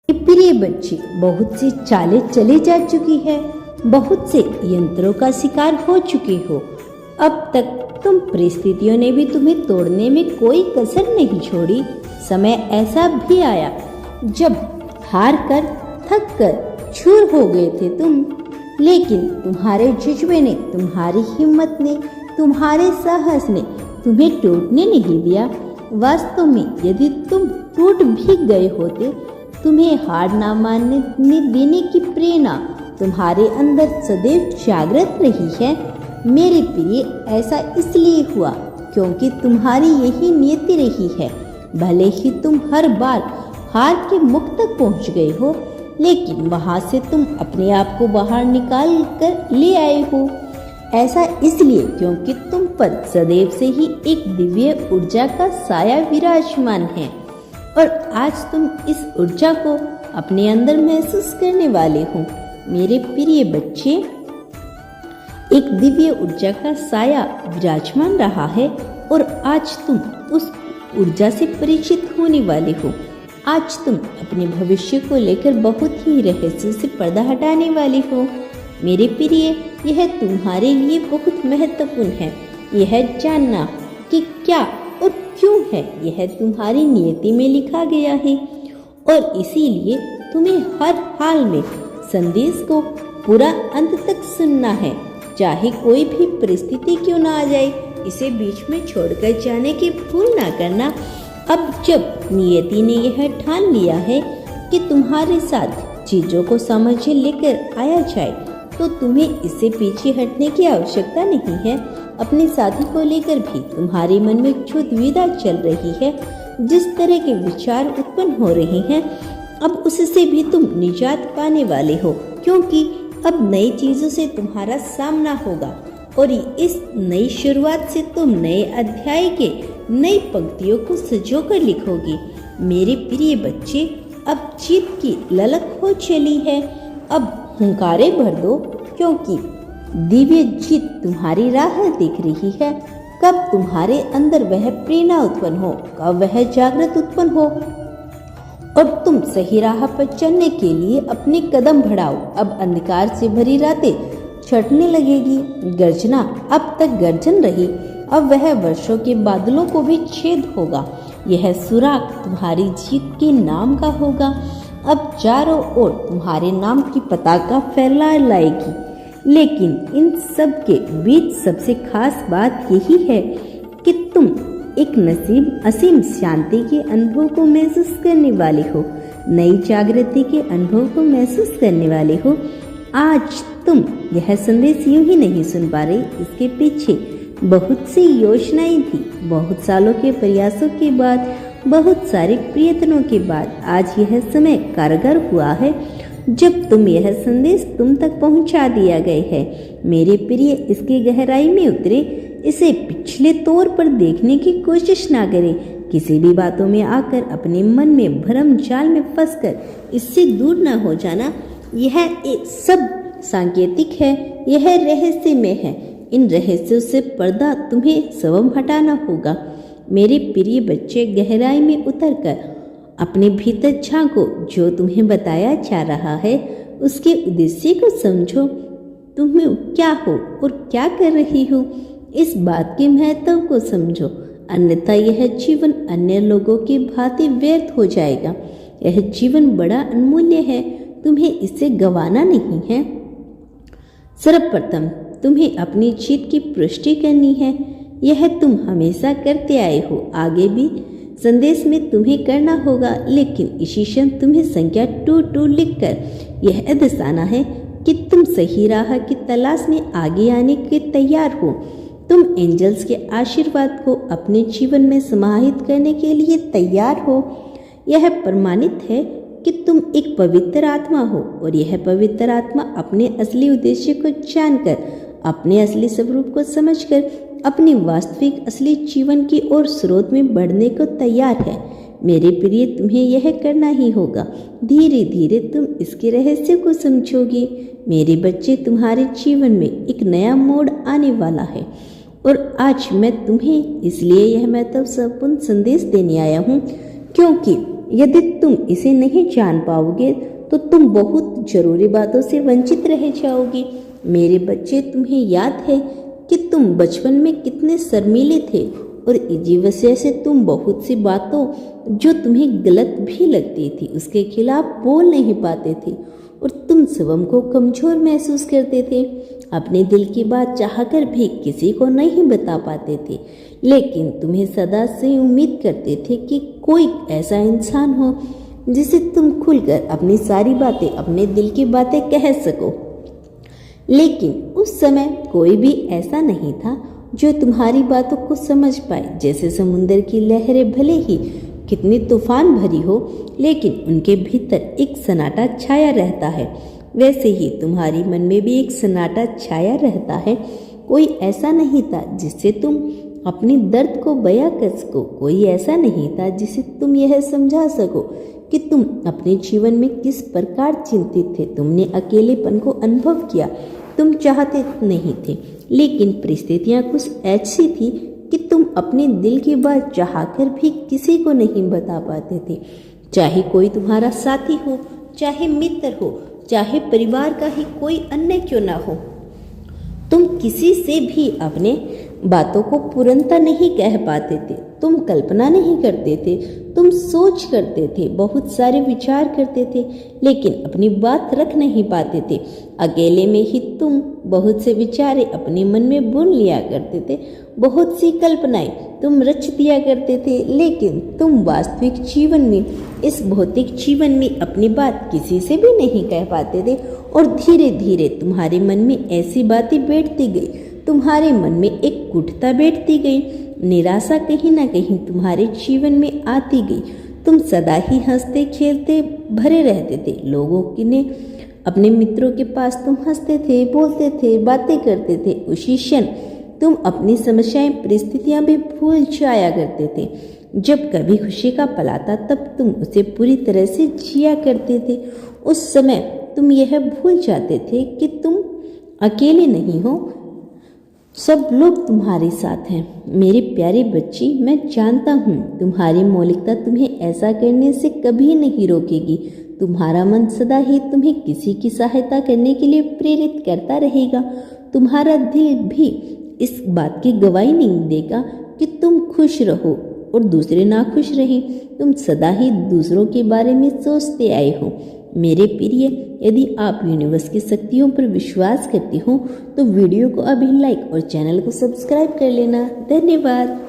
प्रिय बच्चे, बहुत सी चालें चली जा चुकी है, बहुत से यंत्रों का शिकार हो चुके हो। अब तक तुम परिस्थितियों ने भी तुम्हें तोड़ने में कोई कसर नहीं छोड़ी। समय ऐसा भी आया जब हार कर, थक कर चूर हो गए थे तुम, लेकिन तुम्हारे जज्बे ने, तुम्हारी हिम्मत ने, तुम्हारे साहस ने तुम्हें टूटने नहीं दिया। वास्तव में यदि तुम टूट भी गए होते, तुम्हें हार ना मानने देने की प्रेरणा तुम्हारे अंदर सदैव जागृत रही है। मेरे प्रिय, ऐसा इसलिए हुआ क्योंकि तुम्हारी यही नियति रही है। भले ही तुम हर बार हार के मुख तक पहुंच गए हो, लेकिन वहां से तुम अपने आप को बाहर निकाल कर ले आए हो। ऐसा इसलिए क्योंकि तुम पर सदैव से ही एक दिव्य ऊर्जा का साया विराजमान है, और आज तुम इस ऊर्जा को अपने अंदर महसूस करने वाले हो। मेरे प्रिय बच्चे, एक दिव्य ऊर्जा का साया विराजमान रहा है, और आज तुम उस ऊर्जा से परिचित होने वाले हो। आज तुम अपने भविष्य को लेकर बहुत ही रहस्य से पर्दा हटाने वाले हो। मेरे प्रिय, यह तुम्हारे लिए बहुत महत्वपूर्ण है। यह जानना कि क्या और क्यों है, यह तुम्हारी नियति में लिखा गया है, और इसीलिए तुम्हें हर हाल में संदेश को पूरा अंत तक सुनना है, चाहे कोई भी परिस्थिति क्यों ना आ जाए। इसे बीच में छोड़कर जाने की भूल ना करना। अब जब नियति ने यह ठान लिया है कि तुम्हारे साथ चीजों को समझ लेकर आया जाए, तो तुम्हें इससे पीछे हटने की आवश्यकता नहीं है। अपने साथी को लेकर भी तुम्हारे मन में जो दुविधा चल रही है, जिस तरह के विचार उत्पन्न हो रहे हैं, अब उससे भी तुम निजात पाने वाले हो, क्योंकि अब नई चीजों से तुम्हारा सामना होगा, और इस नई शुरुआत से तुम नए अध्याय के नई पंक्तियों को सजोकर लिखोगे। मेरे प्रिय बच्चे, अब जीत की ललक हो चली है। अब हुंकारे भर दो, क्योंकि दिव्य जीत तुम्हारी राह देख रही है। कब तुम्हारे अंदर वह प्रेरणा उत्पन्न हो, कब वह जागृत उत्पन्न हो, और तुम सही राह पर चलने के लिए अपने कदम बढ़ाओ। अब अंधकार से भरी रातें छटने लगेगी। गर्जना अब तक गर्जन रही, अब वह वर्षों के बादलों को भी छेद होगा। यह सुराग तुम्हारी जीत के नाम का होगा। अब चारों ओर तुम्हारे नाम की पताका फैला लाएगी। लेकिन इन सब के बीच सबसे खास बात यही है कि तुम एक असीम शांति के अनुभव को महसूस करने वाले हो, नई जागृति के अनुभव को महसूस करने वाले हो। आज तुम यह संदेश यूं ही नहीं सुन पा रहे, इसके पीछे बहुत सी योजनाएं थी। बहुत सालों के प्रयासों के बाद, बहुत सारे प्रयत्नों के बाद आज यह समय कारगर हुआ है जब यह संदेश तुम तक पहुंचा दिया गया है। मेरे प्रिय, इसकी गहराई में उतरे, इसे पिछले तौर पर देखने की कोशिश ना करें। किसी भी बातों में आकर अपने मन में भ्रम जाल में फंसकर इससे दूर ना हो जाना। यह एक सब सांकेतिक है, यह रहस्य में है। इन रहस्यों से पर्दा तुम्हें स्वयं हटाना होगा। मेरे प्रिय बच्चे, गहराई में उतरकर अपने भीतर झांको। जो तुम्हें बताया जा रहा है उसके उद्देश्य को समझो। तुम क्या हो और क्या कर रही हो, इस बात के महत्व को समझो, अन्यथा यह जीवन अन्य लोगों की भांति व्यर्थ हो जाएगा। यह जीवन बड़ा अनमूल्य है, तुम्हें इसे गंवाना नहीं है। सर्वप्रथम तुम्हें अपनी जीत की पुष्टि करनी है। यह तुम हमेशा करते आए हो, आगे भी संदेश में तुम्हें करना होगा। लेकिन इसी क्षण तुम्हें संख्या 22 लिखकर यह दर्शाना है कि तुम सही राह की तलाश में आगे आने के तैयार हो। तुम एंजल्स के आशीर्वाद को अपने जीवन में समाहित करने के लिए तैयार हो। यह प्रमाणित है कि तुम एक पवित्र आत्मा हो, और यह पवित्र आत्मा अपने असली उद्देश्य को जानकर, अपने असली स्वरूप को समझकर अपनी वास्तविक असली जीवन की ओर स्रोत में बढ़ने को तैयार है। मेरे प्रिय, तुम्हें यह करना ही होगा। धीरे धीरे तुम इसके रहस्य को समझोगे। मेरे बच्चे, तुम्हारे जीवन में एक नया मोड़ आने वाला है, और आज मैं तुम्हें इसलिए यह महत्वपूर्ण संदेश देने आया हूँ, क्योंकि यदि तुम इसे नहीं जान पाओगे तो तुम बहुत जरूरी बातों से वंचित रह जाओगे। मेरे बच्चे, तुम्हें याद है कि तुम बचपन में कितने शर्मीले थे और इसी वजह से तुम बहुत सी बातों जो तुम्हें गलत भी लगती थी उसके खिलाफ बोल नहीं पाते थे और तुम स्वयं को कमजोर महसूस करते थे। अपने दिल की बात चाहकर भी किसी को नहीं बता पाते थे, लेकिन तुम्हें सदा से उम्मीद करते थे कि कोई ऐसा इंसान हो जिसे तुम खुलकर अपनी सारी बातें, अपने दिल की बातें कह सको। लेकिन उस समय कोई भी ऐसा नहीं था जो तुम्हारी बातों को समझ पाए। जैसे समुद्र की लहरें भले ही कितनी तूफान भरी हो, लेकिन उनके भीतर एक सन्नाटा छाया रहता है, वैसे ही तुम्हारी मन में भी एक सन्नाटा छाया रहता है। कोई ऐसा नहीं था जिससे तुम अपनी दर्द को बयां कर सको, कोई ऐसा नहीं था जिसे तुम यह समझा सको कि तुम अपने जीवन में किस प्रकार चिंतित थे। तुमने अकेलेपन को अनुभव किया, तुम चाहते नहीं थे, लेकिन परिस्थितियां कुछ ऐसी थी कि तुम अपने दिल की बात चाहकर भी किसी को नहीं बता पाते थे। चाहे कोई तुम्हारा साथी हो, चाहे मित्र हो, चाहे परिवार का ही कोई अन्य क्यों ना हो, तुम किसी से भी अपने बातों को पूर्णता नहीं कह पाते थे। तुम कल्पना नहीं करते थे, तुम सोच करते थे, बहुत सारे विचार करते थे, लेकिन अपनी बात रख नहीं पाते थे। अकेले में ही तुम बहुत से विचारे अपने मन में बुन लिया करते थे, बहुत सी कल्पनाएं तुम रच दिया करते थे, लेकिन तुम वास्तविक जीवन में, इस भौतिक जीवन में अपनी बात किसी से भी नहीं कह पाते थे। और धीरे धीरे तुम्हारे मन में ऐसी बातें बैठती गई, तुम्हारे मन में एक कुटता बैठती गई, निराशा कहीं ना कहीं तुम्हारे जीवन में आती गई। तुम सदा ही हंसते खेलते भरे रहते थे। लोगों की ने अपने मित्रों के पास तुम हंसते थे, बोलते थे, बातें करते थे। उसी क्षण तुम अपनी समस्याएं, परिस्थितियां भी भूल जाया करते थे। जब कभी खुशी का पल आता तब तुम उसे पूरी तरह से जिया करते थे। उस समय तुम यह भूल जाते थे कि तुम अकेले नहीं हो, सब लोग तुम्हारे साथ हैं। मेरे प्यारे बच्ची, मैं जानता हूँ तुम्हारी मौलिकता तुम्हें ऐसा करने से कभी नहीं रोकेगी। तुम्हारा मन सदा ही तुम्हें किसी की सहायता करने के लिए प्रेरित करता रहेगा। तुम्हारा दिल भी इस बात की गवाही नहीं देगा कि तुम खुश रहो और दूसरे ना खुश रहें। तुम सदा ही दूसरों के बारे में सोचते आए हो। मेरे प्रिय, यदि आप यूनिवर्स की शक्तियों पर विश्वास करते हो तो वीडियो को अभी लाइक और चैनल को सब्सक्राइब कर लेना। धन्यवाद।